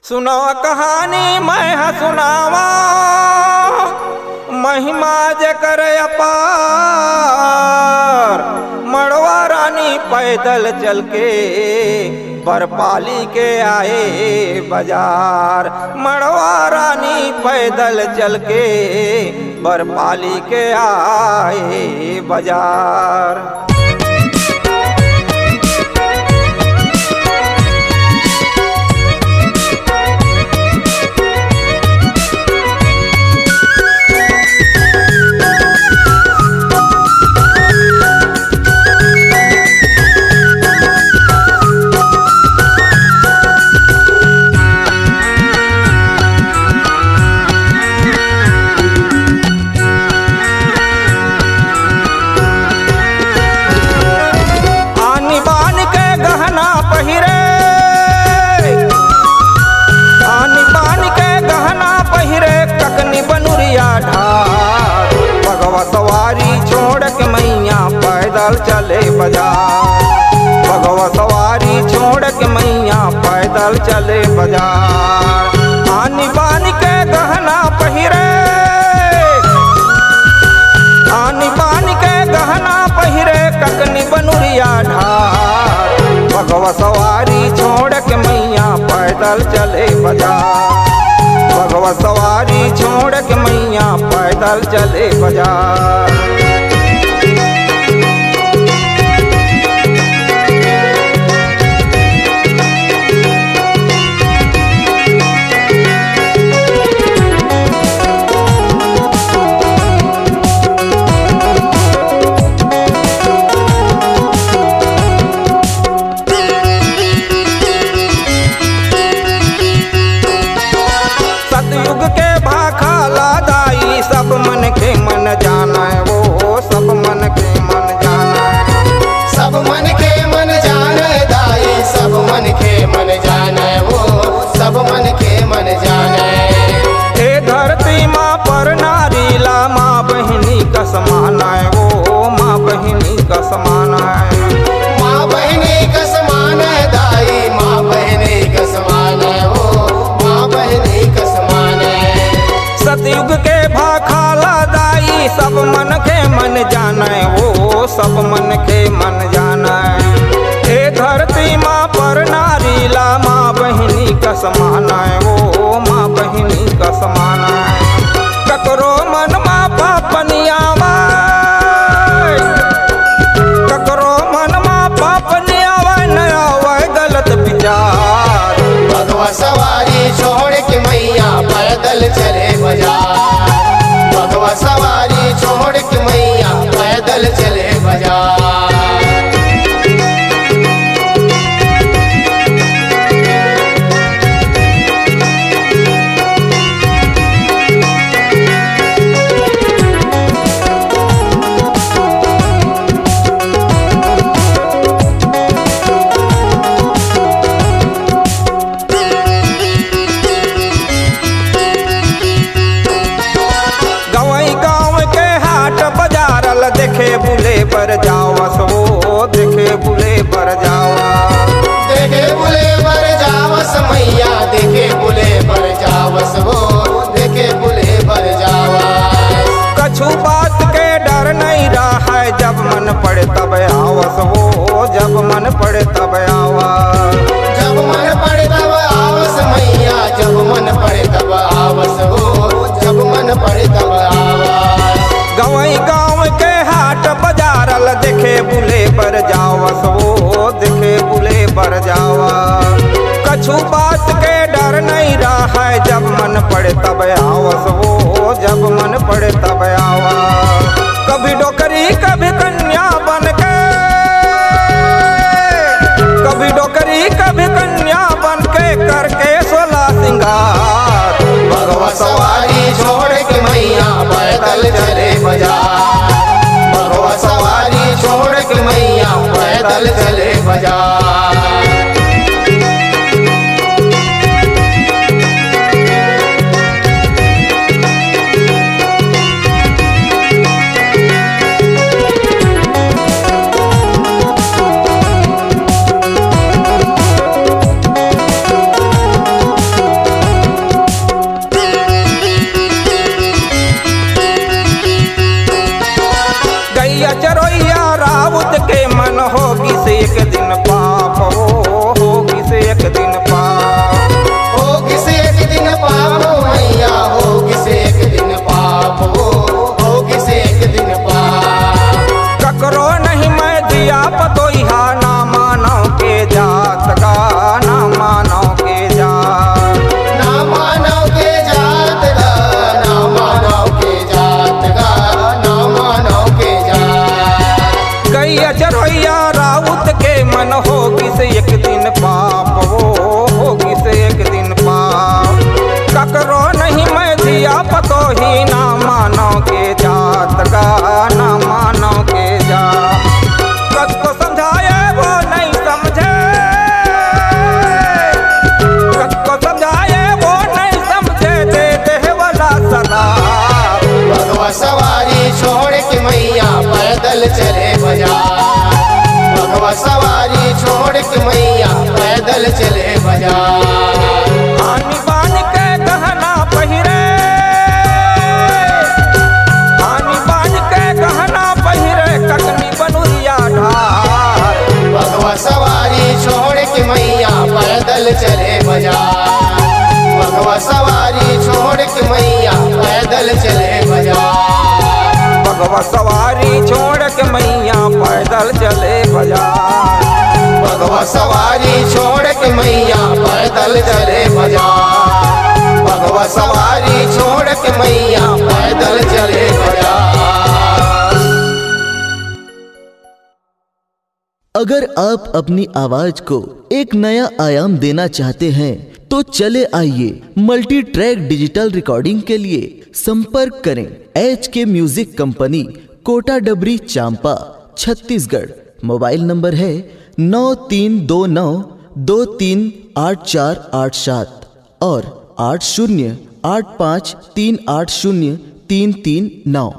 सुनो कहानी मैं सुनावा महिमा जकर अपार। मड़वा रानी पैदल चल के बरपाली के आए बाजार। मड़वा रानी पैदल चल के बरपाली के आए बाजार। चले बाजार भगवा सवारी छोड़ के मैया पैदल चले बाजार। आनी बानी के गहना पहिरे, आनी बानी के गहना पहिरे ककनी बनुरिया ढार। भगवा सवारी छोड़ के मैया पैदल चले बाजार। भगवा सवारी छोड़ के मैया पैदल चले बाजार। सब मन के मन जाना है वो, सब मन के मन जाना है। सब मन के मन जाना है दाई, सब मन के मन जाना है वो, सब मन के मन जाना है। ए धरती माँ पर नारी ला माँ बहिनी का समाना है वो, माँ बहिनी का समाना है। माँ बहिनी का समाना है दाई, माँ बहिनी का समाना है वो, माँ बहिनी का समाना है। सतयुग के भाखाला दाई सब मन के मन जाना है वो, सब मन के मन जाना है। ए धरती माँ पर नारी ला माँ बहिनी का समाना है वो, माँ बहिनी का समाना है। ककरो मन माँ पापनियावा, ककरो मन माँ पापनियावा न आवे गलत विचार। भगवा सवारी छोड़ के मैया पैदल चले बाजार। भगवा सवारी छोड़ के मैया पैदल चले बाजार। देखे बुले पर जावस वो, देखे बुले पर जावा। देखे बुले पर जावस मैया, देखे बुले पर जावस वो, देखे बुले पर जावस। कछु बात के डर नहीं रहा है, जब मन पड़े तब आवस वो, जब मन पड़े तब आवा। जब मन पड़े तब आवस मैया, जब मन पड़े तब आवस वो, जब मन पड़े तब आवस। गवई गाँव के हाट बाजारल देखे बुले पर जावस वो, देखे बुले पर जावा। कछु बात के डर नहीं रहा है, जब मन पड़े तब आवस वो, जब मन पड़े तब आवा। कभी डोकरी कभी कन्या बन के, कभी डोकरी कभी कन्या बन के करके 16 सिंगार। भगवा सवारी छोड़ के मैया पैदल चले बाजार। भगवा सवारी छोड़ के मैया पैदल चले बाजार। पैदल चले बाजार। बघवा सवारी छोड़ के मैया पैदल चले बाजार। आनी बान के गहना पहिरे, आनी बान के गहना पहिरे, ककनी बनुरिया ढार। बघवा सवारी छोड़ के मैया पैदल चले बाजार। बघवा सवारी छोड़ के मैया पैदल चले बाजार। बघवा सवारी छोड़ के मैया पैदल चले बाजार। बघवा सवारी छोड़ के मैया पैदल चले बाजार। बघवा सवारी छोड़ के मैया पैदल चले बाजार। अगर आप अपनी आवाज को एक नया आयाम देना चाहते हैं तो चले आइए मल्टी ट्रैक डिजिटल रिकॉर्डिंग के लिए संपर्क करें HK म्यूजिक कंपनी, कोटा डबरी, चांपा, छत्तीसगढ़। मोबाइल नंबर है 9329238487 और 8085380339।